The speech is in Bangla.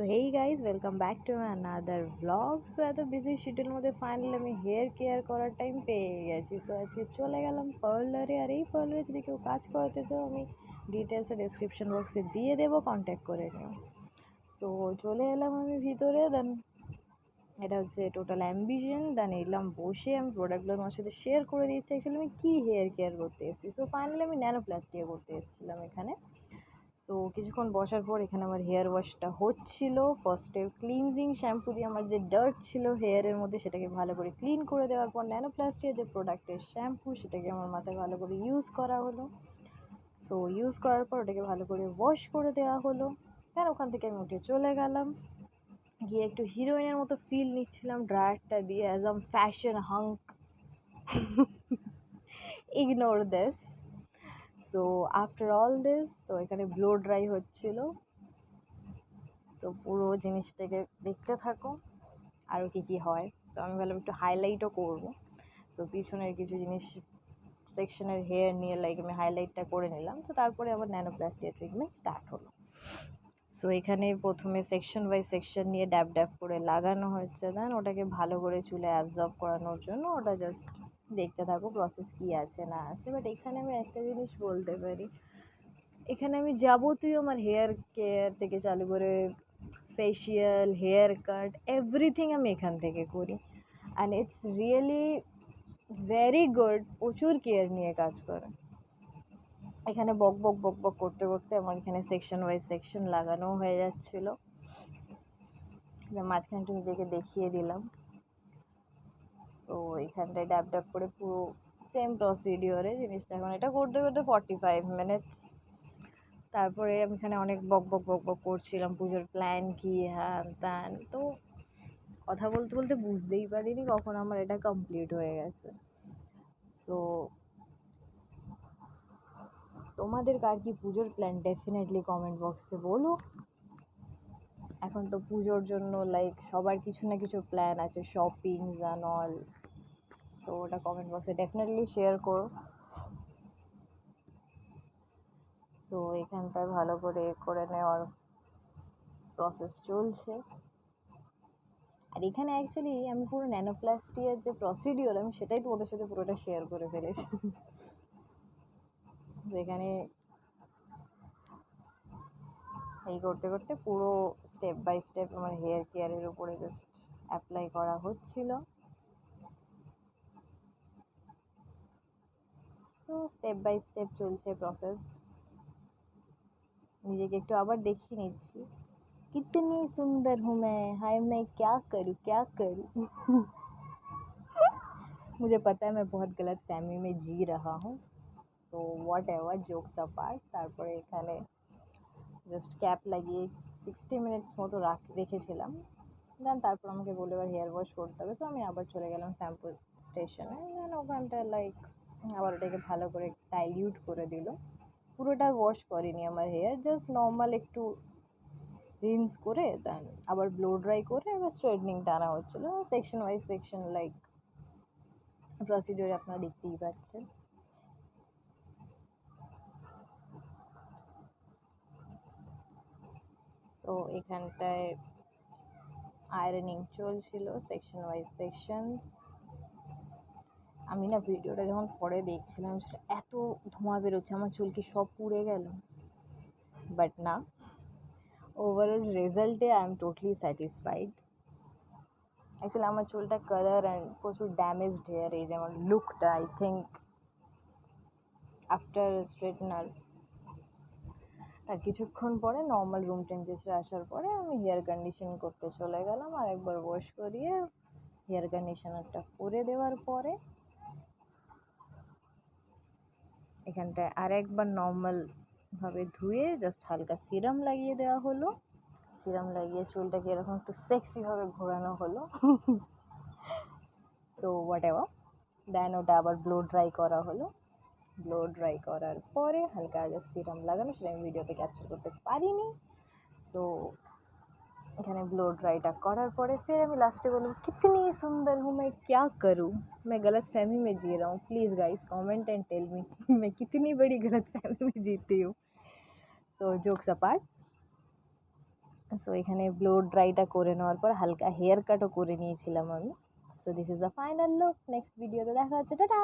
So hey guys, welcome back to another vlog. So এত বিজি শিডিউল মধ্যে ফাইনালি আমি হেয়ার কেয়ার করার টাইম পেয়ে গেছি। সো আজকে চলে গেলাম পার্লারে। আর এই পার্লারে যদি কেউ কাজ করাতে চাও আমি ডিটেলসে ডেসক্রিপশন বক্সে দিয়ে দেবো, কন্ট্যাক্ট করে নিও। সো চলে এলাম আমি ভিতরে। দেন এটা হচ্ছে টোটাল অ্যাম্বিশন। দেন এলাম বসে, আমি প্রোডাক্টগুলো তোমার সাথে শেয়ার করে দিচ্ছি অ্যাকচুয়ালি আমি কী হেয়ার কেয়ার করতে এসেছি। সো ফাইনালি আমি ন্যানোপ্লাস্টিয়া করতে এসেছিলাম এখানে। তো কিছুক্ষণ বসার পর এখানে আমার হেয়ার ওয়াশটা হচ্ছিল। ফার্স্টে ক্লিনজিং শ্যাম্পু দিয়ে আমার যে ডার্ট ছিল হেয়ারের মধ্যে সেটাকে ভালো করে ক্লিন করে দেওয়ার পর ন্যানোপ্লাস্টিয়া যে প্রোডাক্টের শ্যাম্পু সেটাকে আমার মাথায় ভালো করে ইউজ করা হলো। সো ইউজ করার পর ওটাকে ভালো করে ওয়াশ করে দেওয়া হলো। দেন ওখান থেকে আমি উঠে চলে গেলাম, গিয়ে একটু হিরোইনের মতো ফিল নিচ্ছিলাম ড্রায়ারটা দিয়ে, as um fashion hunk. Ignore this. So after all this, তো এখানে ব্লো ড্রাই হচ্ছিল। তো পুরো জিনিসটাকে দেখতে থাকো আরও কী হয়। তো আমি ভাবলাম একটু হাইলাইটও করবো। তো পিছনের কিছু জিনিস সেকশনের হেয়ার নিয়ে আমি হাইলাইটটা করে নিলাম। তো তারপরে আবার ন্যানোপ্লাস্টিয়া ট্রিটমেন্ট স্টার্ট হলো। সো এখানে প্রথমে সেকশন বাই সেকশন নিয়ে ড্যাব ড্যাব করে লাগানো হচ্ছে। দেন ওটাকে ভালো করে চুলে অ্যাবজর্ব করানোর জন্য ওটা জাস্ট দেখতে থাকো প্রসেস কী আছে না আছে। বাট এখানে আমি একটা জিনিস বলতে পারি, এখানে আমি যাবতীয় আমার হেয়ার কেয়ার থেকে চালু করে ফেসিয়াল, হেয়ার কাট, এভরিথিং আমি এখান থেকে করি। And it's really very good. প্রচুর কেয়ার নিয়ে কাজ করে। এখানে বক বক বক বক করতে করতে আমার এখানে সেকশন ওয়াইজ সেকশন লাগানো হয়ে যাচ্ছিলো। মাঝখানে একটু নিজেকে দেখিয়ে দিলাম। সো এখানটায় ড্যাব ড্যাব করে পুরো সেম প্রসিডিওরে জিনিসটা এখন এটা করতে করতে 45 মিনিটস। তারপরে আমি এখানে অনেক বক বক বক বক করছিলাম পুজোর প্ল্যান কী হ্যান ত্যান। তো কথা বলতে বলতে বুঝতেই পারিনি কখন আমার এটা কমপ্লিট হয়ে গেছে। সো তোমাদের কার কি পুজোর প্ল্যান ডেফিনেটলি কমেন্ট বক্সে বলো। এখন তো পুজোর জন্য সবার কিছু না কিছু প্ল্যান আছে, শপিং অ্যান্ড অল। সো ওটা কমেন্ট বক্সে ডেফিনেটলি শেয়ার করো। সো এখানটায় ভালো করে করে নেওয়ার প্রসেস চলছে। আর এখানে অ্যাকচুয়ালি আমি পুরো ন্যানোপ্লাস্টিয়ার যে প্রসিডিওর আমি সেটাই তোমাদের সাথে পুরোটা শেয়ার করে ফেলেছি। যেখানে এই করতে করতে পুরো স্টেপ বাই স্টেপ আমার হেয়ার কেয়ারের উপরে জাস্ট অ্যাপ্লাই করা হচ্ছিল। তো স্টেপ বাই স্টেপ চলছে প্রসেস। নিজেকে একটু আবার দেখিয়ে নিচ্ছি, कितनी सुंदर हूँ मैं, हाय मैं क्या करूँ क्या करूँ। मुझे पता है मैं बहुत गलत फहमी में जी रहा हूँ। So what ever, jokes apart. তারপরে এখানে জাস্ট ক্যাপ লাগিয়ে 60 মিনিটস মতো রেখেছিলাম। দেন তারপর আমাকে বলে এবার হেয়ার ওয়াশ করতে হবে। সো আমি আবার চলে গেলাম শ্যাম্পু স্টেশনে। দেন ওখানটায় আবার ওটাকে ভালো করে ডাইলিউট করে দিল। পুরোটা ওয়াশ করিনি আমার হেয়ার, জাস্ট নর্মাল একটু রিন্স করে দেন আবার ব্লো ড্রাই করে এবার স্ট্রেটনিং টানা হচ্ছিলো। সেকশন ওয়াইজ সেকশন প্রসিডিওর আপনারা দেখতেই পাচ্ছেন। তো এখানটায় আয়রনিং চলছিল সেকশন ওয়াইজ সেকশনস। আমি না ভিডিওটা যখন পরে দেখছিলাম এত ধোঁয়া বেরোচ্ছে, আমার চুল কি সব পুড়ে গেল? বাট না, ওভারঅল রেজাল্টে I am totally satisfied. Actually আমার চুলটা কালার অ্যান্ড প্রচুর ড্যামেজড হেয়ার, এই যে আমার লুকটা আই থিঙ্ক আফটার স্ট্রেটনার। আর কিছুক্ষণ পরে নর্মাল রুম টেম্পারেচার আসার পরে আমি হেয়ার কন্ডিশন করতে চলে গেলাম। আর একবার ওয়াশ করিয়ে হেয়ার কন্ডিশনারটা করে দেওয়ার পরে এখানটায় আর একবার নর্মালভাবে ধুয়ে জাস্ট হালকা সিরাম লাগিয়ে দেওয়া হলো। সিরাম লাগিয়ে চুলটাকে এরকম একটু সেক্সিভাবে ঘোরানো হলো। সো হোয়াট এভার, দেন ওটা আবার ব্লো ড্রাই করা হলো। ব্লো ড্রাই করার পরে হালকা হালকা সিরাম লাগানো, সেটা আমি ভিডিওতে ক্যাপচার করতে পারিনি। সো এখানে ব্লো ড্রাইটা করার পরে फिर আমি লাস্টে বলবো कितनी सुंदर हूँ मैं क्या करूँ, मैं गलत फहमी में जी रहा हूँ। Please guys comment and tell me मैं कितनी बड़ी गलत फहमी में जीती हूँ। सो जोक्स अपार्ट, সো এখানে ব্লো ড্রাইটা করে নেওয়ার পর হালকা হেয়ার কাটও করে নিয়েছিলাম আমি। So this is the final look. Next ভিডিওতে দেখা হচ্ছে, টাটা।